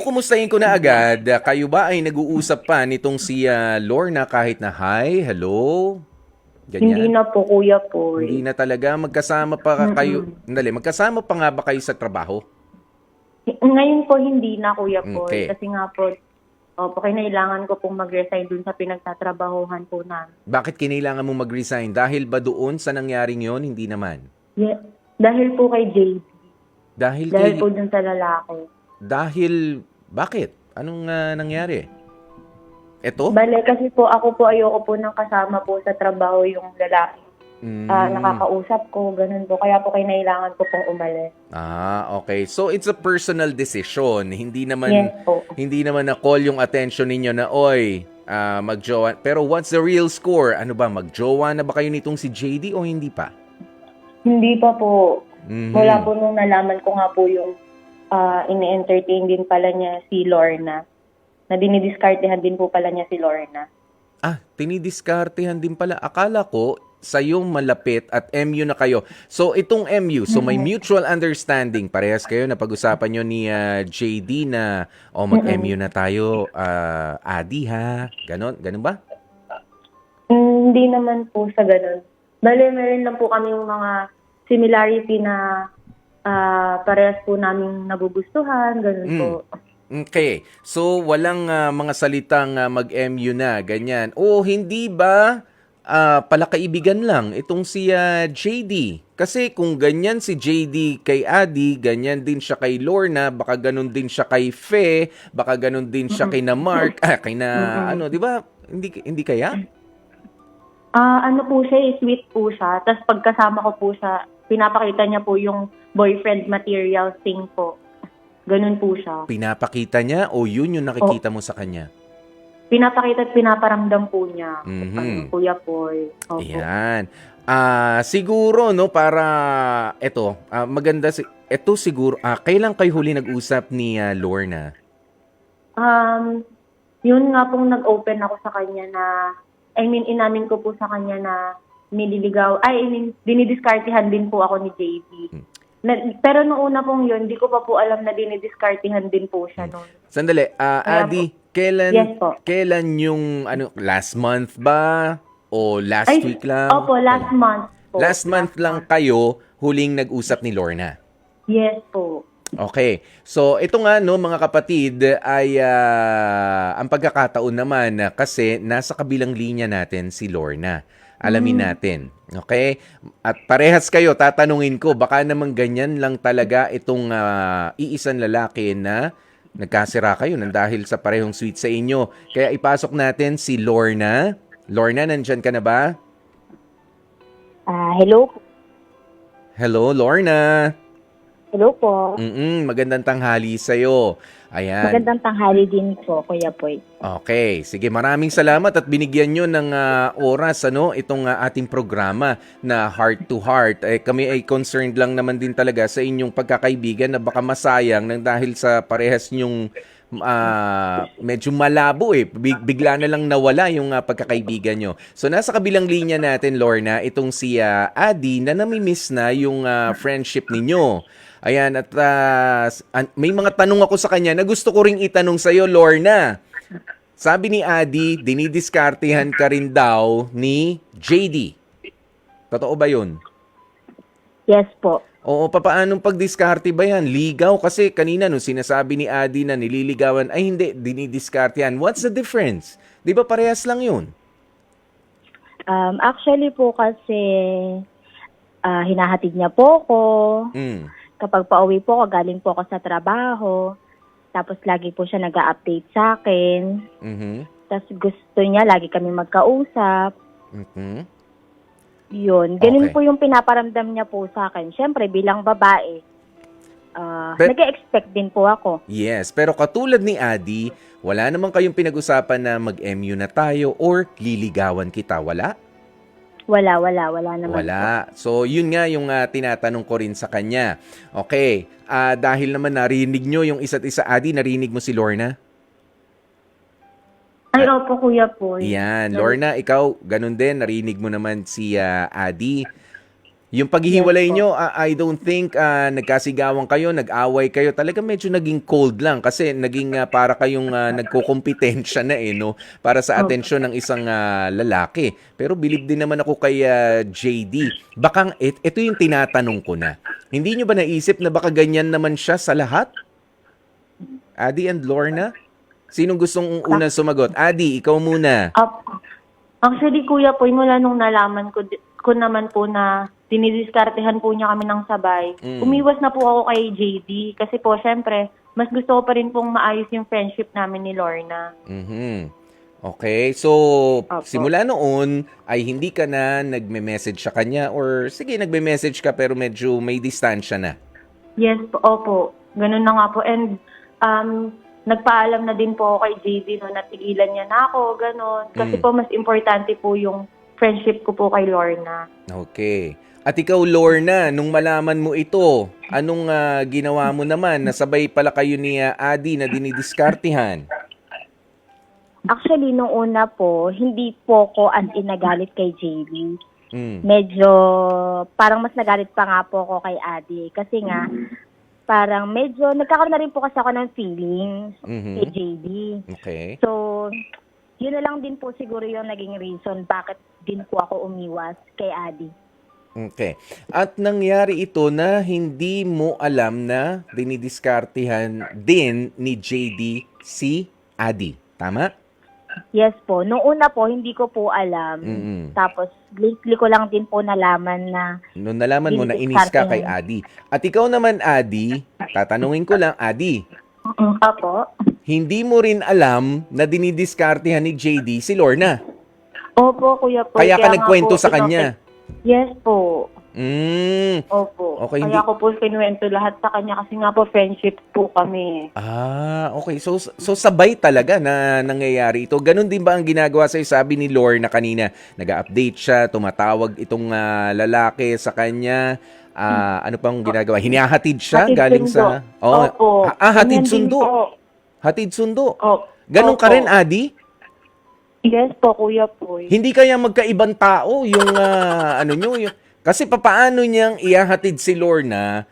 Kumustahin ko na agad, kayo ba ay nag-uusap pa nitong si Lorna kahit na hi, hello, Hindi ganyan? na po, Kuya Poy. Hindi na talaga magkasama pa kayo. Mm. Dali, magkasama pa nga ba kayo sa trabaho? Ngayon po hindi na, Kuya Poy. Okay. Kasi nga po, opo, kinailangan ko pong mag-resign dun sa pinagtatrabahuhan po namin. Bakit kinailangan mo mag-resign? Dahil ba doon sa nangyaring yon? Hindi naman. Yeah. Dahil po kay JB. Dahil Dahil kay po dun sa lalaki. bakit? Anong nangyari? Eto? Bale, kasi po ako po ayoko po nang kasama po sa trabaho yung lalaki. Mm. Nakakausap ko, ganun po. Kaya po kinailangan ko pong umalis. Okay. So it's a personal decision. Yes po. Hindi naman na call yung attention ninyo na oy, magjowa. Pero what's the real score? Ano ba, magjowa na ba kayo nitong si JD o hindi pa? Hindi pa po. Mula Mhm. po nung nalaman ko nga po yung ini-entertain din pala niya si Lorna. Na dinidiskartehan din po pala niya si Lorna. Tinidiskartehan din pala. Akala ko sa yung malapit at MU na kayo. So itong MU, so may mutual understanding. Parehas kayo na pag-usapan nyo ni JD na mag-MU na tayo, Adi ha. Ganon ba? Hindi naman po sa ganun. Bale, meron lang po kami mga similarity na parehas po namin nagugustuhan, ganun po. Okay. So, walang mga salitang mag-MU na, ganyan. O, hindi ba pala kaibigan lang itong si JD? Kasi kung ganyan si JD kay Adi, ganyan din siya kay Lorna, baka ganun din siya kay Fe, baka ganun din siya kay na Mark, kay na, di ba? Hindi kaya? Ano po siya, sweet po siya. Tapos pagkasama ko po siya, pinapakita niya po yung boyfriend material thing po. Ganun po siya. Pinapakita niya o yun yung nakikita mo sa kanya? Pinapakita at pinaparamdam po niya. Mhm. Kuya Poy. Opo. Ayan. Siguro no para maganda ito siguro kailan kayo huli nag-usap ni Lorna? Yun nga pong nag-open ako sa kanya na, inamin ko po sa kanya na dinidiskartehan din po ako ni JB. Pero noong una pong yun, di ko pa po alam na dinidiskartehan din po siya noon. Sandali, Kaya Adi, Yes po. kailan yung last month ba o last week lang? Opo, last month po. Last month lang kayo huling nag-usap ni Lorna. Yes po. Okay. So, ito nga, no, mga kapatid, ay ang pagkakataon naman kasi nasa kabilang linya natin si Lorna. Alamin natin. Okay? At parehas kayo, tatanungin ko, baka naman ganyan lang talaga itong iisang lalaki na nagkasira kayo nang dahil sa parehong sweet sa inyo. Kaya ipasok natin si Lorna. Lorna, nandyan ka na ba? Hello. Hello, Lorna. Hello po. Magandang tanghali sa'yo. Ayan. Magandang tanghali din po, Kuya Poy. Okay, sige, maraming salamat at binigyan nyo ng oras itong ating programa na Heart to Heart. Kami ay concerned lang naman din talaga sa inyong pagkakaibigan na baka masayang nang dahil sa parehas nyong medyo malabo bigla na lang nawala yung pagkakaibigan nyo. So nasa kabilang linya natin, Lorna, itong si Adi na namimiss na yung friendship ninyo. Ayan, at may mga tanong ako sa kanya na gusto ko ring itanong sa'yo, Lorna. Sabi ni Adi, dinidiskartehan ka rin daw ni JD. Totoo ba yun? Yes po. Oo, papaanong pagdiskarte ba yan? Ligaw? Kasi kanina nung sinasabi ni Adi na nililigawan, ay hindi, dinidiskartehan. What's the difference? Di ba parehas lang yun? Actually po kasi hinahatid niya po ako. Kapag pauwi po ako, galing po ako sa trabaho. Tapos lagi po siya nag-a-update sa akin. Tapos gusto niya, lagi kami magkausap. Yun. Ganun Okay. po yung pinaparamdam niya po sa akin. Siyempre, bilang babae, nag-expect din po ako. Yes, pero katulad ni Adi, wala naman kayong pinag-usapan na mag-MU na tayo or liligawan kita. Wala? Wala naman po. Wala. So, yun nga yung tinatanong ko rin sa kanya. Okay. Dahil naman narinig nyo yung isa't isa, Adi, narinig mo si Lorna? Ay, opo, Kuya Poy. Yan. Lorna, ikaw, ganun din. Narinig mo naman si Adi. Yung paghihiwalay Yes po. nyo, I don't think nagkasigawan kayo, nag-away kayo. Talaga medyo naging cold lang kasi naging para kayong nagkukumpetensya na no? Para sa Opo. atensyon ng isang lalaki. Pero believe din naman ako kay JD. Baka, ito yung tinatanong ko na. Hindi nyo ba naisip na baka ganyan naman siya sa lahat? Adi and Lorna? Sinong gustong unang sumagot? Adi, ikaw muna. Actually, Kuya Poy, mula nung nalaman ko naman po na dinidiskartehan po niya kami ng sabay, umiwas na po ako kay JD. Kasi po, syempre, mas gusto ko pa rin pong maayos yung friendship namin ni Lorna. Okay, so Opo. simula noon ay hindi ka na nagme-message sa kanya or sige, nagme-message ka pero medyo may distansya na. Yes po, opo. Ganun na nga po. And nagpaalam na din po ako kay JD no, natigilan niya na ako, ganun. Kasi po mas importante po yung friendship ko po kay Lorna. Okay. At ikaw, Lorna, nung malaman mo ito, anong ginawa mo naman? Nasabay pala kayo ni Adi na dinidiskartihan. Actually, nung una po, hindi po ko as in nagalit kay JD. Medyo, parang mas nagalit pa nga po ako kay Adi. Kasi nga, parang medyo, nagkakaroon na rin po kasi ako ng feelings kay JD. Okay. So, yun na lang din po siguro yung naging reason bakit din po ako umiwas kay Adi. Okay. At nangyari ito na hindi mo alam na dinidiskartihan din ni JD si Adi. Tama? Yes po. Noong una po, hindi ko po alam. Tapos, lately ko lang din po nalaman na... Noong nalaman mo na inis ka kay Adi. At ikaw naman, Adi, tatanungin ko lang, Adi, Apo? hindi mo rin alam na dinidiskartihan ni JD si Lorna. Opo, Kuya po. Kaya ka nga nagkwento po, sa kanya. Yes po. Opo. Okay, Kaya ko po kinuwento lahat sa kanya kasi nga po friendship po kami. Okay. So sabay talaga na nangyayari ito. Ganon din ba ang ginagawa sa'yo? Sabi ni Lorna kanina, nag-update siya, tumatawag itong lalaki sa kanya. Ano pang ginagawa? Hinahatid siya Hatid galing sundo. sa... Opo. Hatid Ganyan din sundo. po. Hatid sundo. Opo. Ganon ka Opo. rin, Adi? Yes po, Kuya po. Hindi kaya magkaibang tao yung ano nyo? Kasi papaano niyang ihahatid si Lorna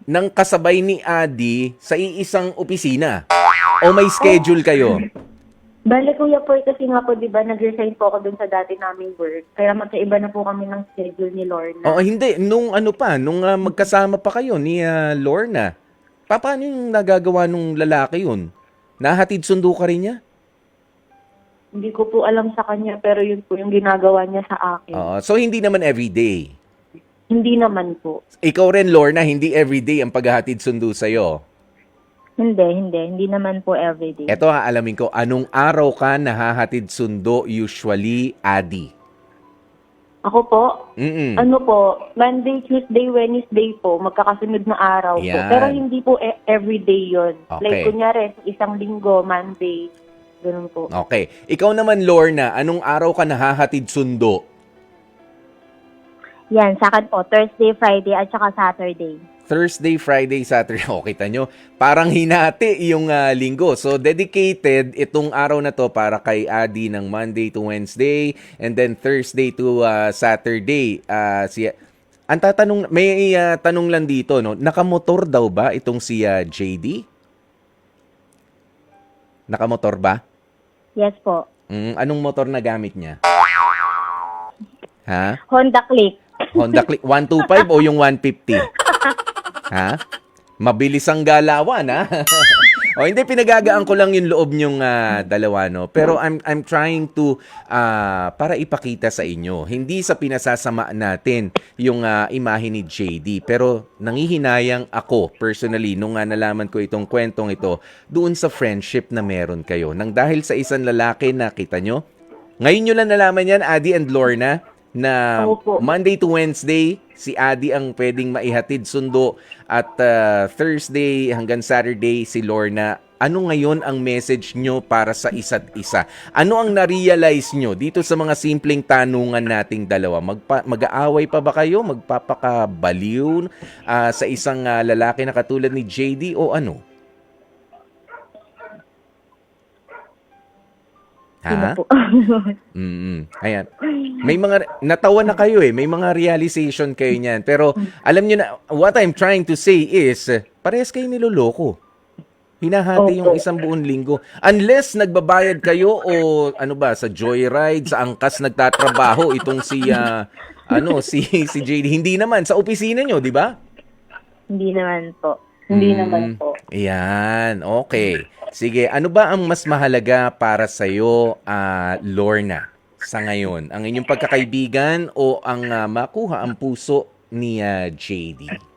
ng kasabay ni Adi sa iisang opisina? O may schedule kayo? Bale, Kuya po, kasi nga po, di ba, nag-resign po ako dun sa dati naming work. Kaya magkaiba na po kami ng schedule ni Lorna. Oo, hindi. Nung magkasama pa kayo ni Lorna, paano yung nagagawa nung lalaki yun? Nahatid sundo ka rin niya? Hindi ko po alam sa kanya, pero yun po yung ginagawa niya sa akin. So, hindi naman everyday. Hindi naman po. Ikaw rin, Lorna, hindi everyday ang paghahatid sundo sa'yo. Hindi naman po everyday. Eto alamin ko, anong araw ka nahahatid sundo usually, Adi? Ako po, Mm-mm. Monday, Tuesday, Wednesday po, magkakasunod na araw po. Yan. Pero hindi po everyday yun. Okay. Like, kunyari, isang linggo, Monday, ganun po. Okay. Ikaw naman, Lorna, anong araw ka nahahatid sundo? Yan, sa akin po, Thursday, Friday, at saka Saturday. Thursday, Friday, Saturday. O, kita nyo, parang hinati yung linggo. So, dedicated itong araw na to para kay Adi ng Monday to Wednesday and then Thursday to Saturday. Ang tatanong, may tanong lang dito, no? Nakamotor daw ba itong si JD? Nakamotor ba? Yes po. Anong motor na gamit niya? Ha? Honda Click. Honda Click 125 o yung 150? Ha? Mabilis ang galawan, ha? O hindi, pinagagaan ko lang yung loob nyong dalawa, no? Pero I'm trying to para ipakita sa inyo, hindi sa pinasasama natin yung imahe ni JD, pero nangihinayang ako personally nung nalaman ko itong kwentong ito doon sa friendship na meron kayo. Nang dahil sa isang lalaki na kita nyo, ngayon nyo lang nalaman yan, Adi and Lorna, na Opo. Monday to Wednesday, si Adi ang pwedeng maihatid sundo at Thursday hanggang Saturday si Lorna. Ano ngayon ang message nyo para sa isa't isa? Ano ang na-realize nyo dito sa mga simpleng tanungan nating dalawa? Mag-aaway pa ba kayo? Magpapakabaliw sa isang lalaki na katulad ni JD o ano? Sino Ha? po? Ayan. May mga natawa na kayo may mga realization kayo niyan. Pero alam niyo na what I'm trying to say is parehas kayo niloloko. Hinahati yung Opo. isang buong linggo. Unless nagbabayad kayo o ano ba sa joyride, sa angkas nagtatrabaho itong si JD. Hindi naman sa opisina nyo, di ba? Hindi naman po. Hindi naman po. Ayan, okay. Sige, ano ba ang mas mahalaga para sa'yo, Lorna, sa ngayon? Ang inyong pagkakaibigan o ang makuha ang puso ni JD?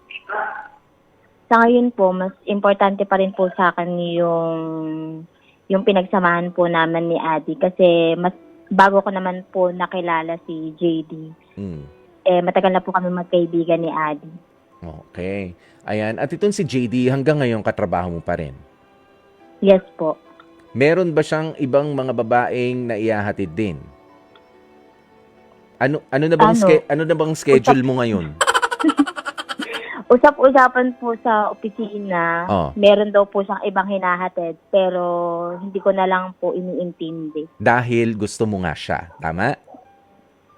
Sa ngayon po, mas importante pa rin po sa akin yung pinagsamahan po naman ni Adi. Kasi mas bago ko naman po nakilala si JD. Matagal na po kami magkaibigan ni Adi. Okay. Ayan. At itong si JD, hanggang ngayon katrabaho mo pa rin? Yes po. Meron ba siyang ibang mga babaeng na ihahatid din? Ano na bang ano na bang schedule mo ngayon? Usap-usapan po sa opisina, meron daw po siyang ibang hinahatid, pero hindi ko na lang po iniintindi. Dahil gusto mo nga siya, tama?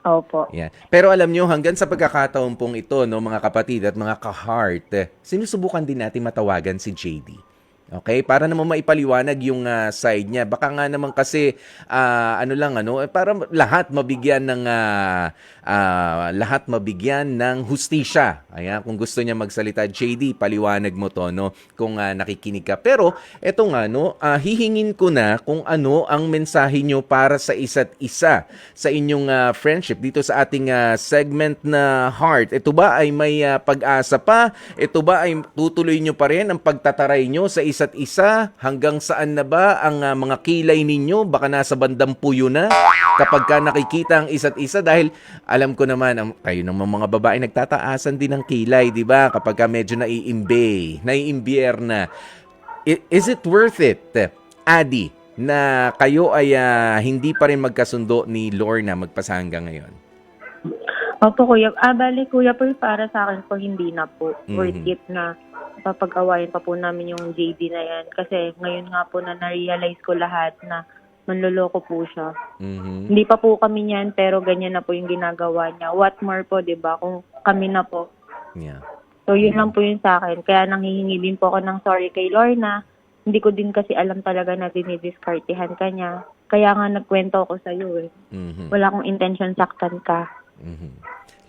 Opo. Yan. Pero alam nyo, hanggang sa pagkakataon pong ito, no, mga kapatid at mga ka-heart, sinusubukan din natin matawagan si JD. Okay? Para naman maipaliwanag yung side niya. Baka nga naman kasi, para lahat mabigyan ng hustisya. Ayan, kung gusto niya magsalita, JD, paliwanag mo to, no? Kung nakikinig ka. Pero, eto nga, no, hihingin ko na kung ano ang mensahe nyo para sa isa't isa sa inyong friendship dito sa ating segment na Heart. Ito ba ay may pag-asa pa? Ito ba ay tutuloy nyo pa rin ang pagtataray nyo sa isa't isa? Hanggang saan na ba ang mga kilay ninyo? Baka nasa bandang puyo na kapag ka nakikita ang isa't isa dahil alam ko naman, kayo naman mga babae nagtataasan din ng kilay, di ba? Kapag ka medyo naiimbier na. Is it worth it, Adi, na kayo ay hindi pa rin magkasundo ni Lorna magpasa hanggang ngayon? Opo, kuya. Bali, kuya po, para sa akin po, hindi na po. Worth it na papag-awayan pa po namin yung JD na yan. Kasi ngayon nga po na na-realize ko lahat na manloloko po siya. Hindi pa po kami niyan, pero ganyan na po yung ginagawa niya. What more po, di ba? Kung kami na po. Yeah. So, yun lang po yun sa akin. Kaya nanghihingi din po ako ng sorry kay Lorna. Hindi ko din kasi alam talaga na dinidiskartehan ka niya. Kaya nga nagkwento ako sa'yo eh. Wala akong intention saktan ka.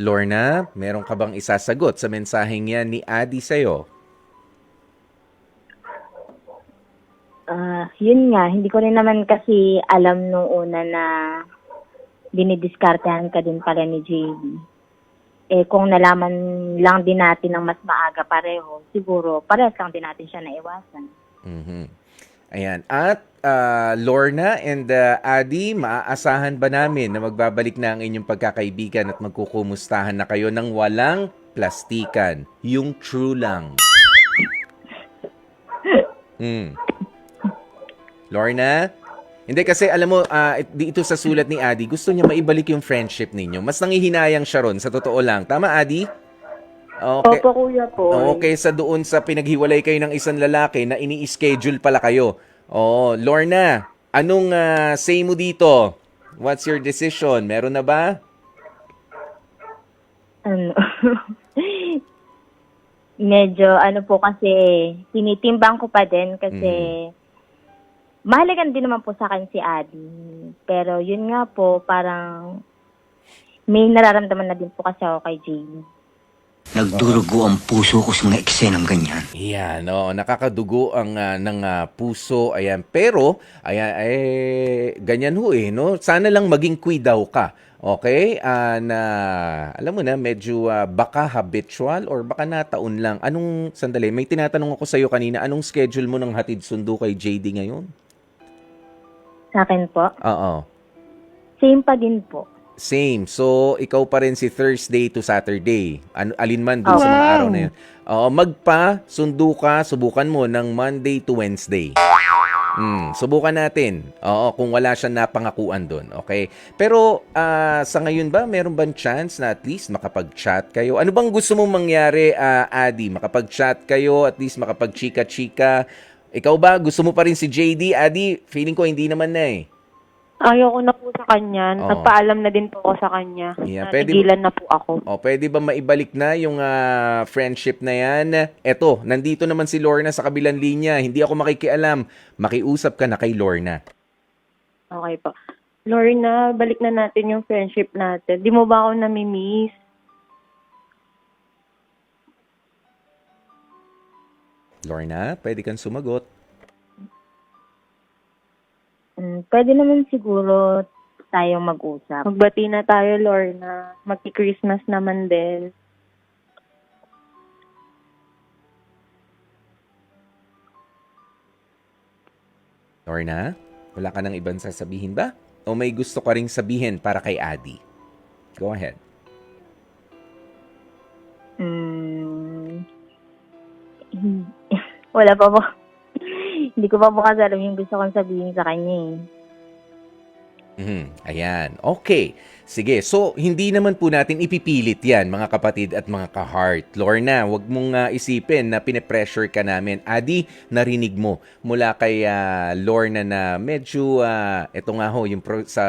Lorna, meron ka bang isasagot sa mensaheng yan ni Adi sa'yo? Yun nga, hindi ko rin naman kasi alam nung una na dinidiskartehan ka din pala ni JD. Kung nalaman lang din natin ng mas maaga pareho, siguro parehas lang din natin siya naiwasan. Ayan. At Lorna and Adi, maaasahan ba namin na magbabalik na ang inyong pagkakaibigan at magkukumustahan na kayo ng walang plastikan? Yung true lang. Lorna? Hindi kasi alam mo, dito sa sulat ni Adi, gusto niya maibalik yung friendship ninyo. Mas nangihinayang siya ron, sa totoo lang. Tama, Adi? Okay. Opo, kuya po. Okay, sa doon sa pinaghiwalay kayo ng isang lalaki na ini-schedule pala kayo. Lorna, anong say mo dito? What's your decision? Meron na ba? Medyo po kasi, tinitimbang ko pa din kasi mahalagan din naman po sa akin si Adi. Pero yun nga po, parang may nararamdaman na din po kasi ako kay Jamie. Nagdurugo ang puso ko sa mga eksenang ganyan. Yan, nakakadugo ang ng puso. Ayan, pero ayan ganyan ho no. Sana lang maging daw ka. Okay? Na alam mo na medyo baka habitual or baka nataon lang. Sandali, may tinatanong ako sa iyo kanina, anong schedule mo ng hatid sundo kay JD ngayon? Sa akin po? Oo. Same pa din po. Same. So, ikaw pa rin si Thursday to Saturday. Alin man dun sa mga araw na yun. Sundo ka, subukan mo ng Monday to Wednesday. Subukan natin. Kung wala siyang napangakuan dun. Okay? Pero, sa ngayon ba, meron bang chance na at least makapag-chat kayo? Ano bang gusto mong mangyari, Adi? Makapag-chat kayo, at least makapag-chika-chika? Ikaw ba, gusto mo pa rin si JD? Adi, feeling ko hindi naman na eh. Ayoko na po sa kanya. Oo. Nagpaalam na din po ako sa kanya. Yeah, Natigilan na po ako. O, pwede ba maibalik na yung friendship na yan? Eto, nandito naman si Lorna sa kabilang linya. Hindi ako makikialam. Makiusap ka na kay Lorna. Okay po. Lorna, balik na natin yung friendship natin. Di mo ba ako nami-miss? Lorna, pwede kang sumagot. Pwede naman siguro tayong mag-usap. Magbati na tayo, Lorna. Magki-Christmas naman din. Lorna, wala ka nang ibang sasabihin ba? O may gusto ka ring sabihin para kay Adi? Go ahead. Wala pa po. Hindi ko pa po kasi alam yung gusto kong sabihin sa kanya Ayan. Okay. Sige. So, hindi naman po natin ipipilit yan, mga kapatid at mga ka-heart. Lorna, wag mong isipin na pinipressure ka namin. Adi, narinig mo mula kay Lorna na medyo, ito nga ho, yung sa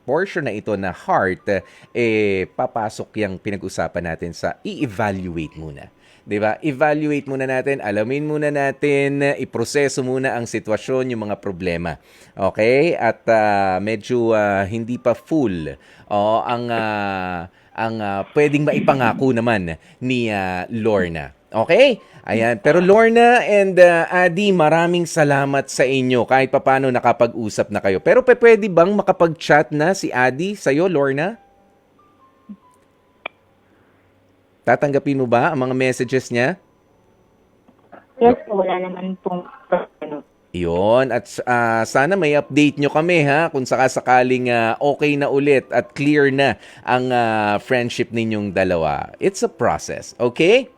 portion na ito na heart, papasok yung pinag-usapan natin sa i-evaluate muna. 'Di ba? Evaluate muna natin, alamin muna natin, iproseso muna ang sitwasyon, yung mga problema. Okay? At medyo hindi pa full ang pwedeng maipangako naman ni Lorna. Okay? Ayan. Pero Lorna and Adi, maraming salamat sa inyo. Kahit papano nakapag-usap na kayo. Pero pwede bang makapag-chat na si Adi sa'yo, Lorna? Tatanggapin mo ba ang mga messages niya? Yes po, wala naman pong problema. Iyon. At sana may update nyo kami ha kung sakasakaling okay na ulit at clear na ang friendship ninyong dalawa. It's a process. Okay?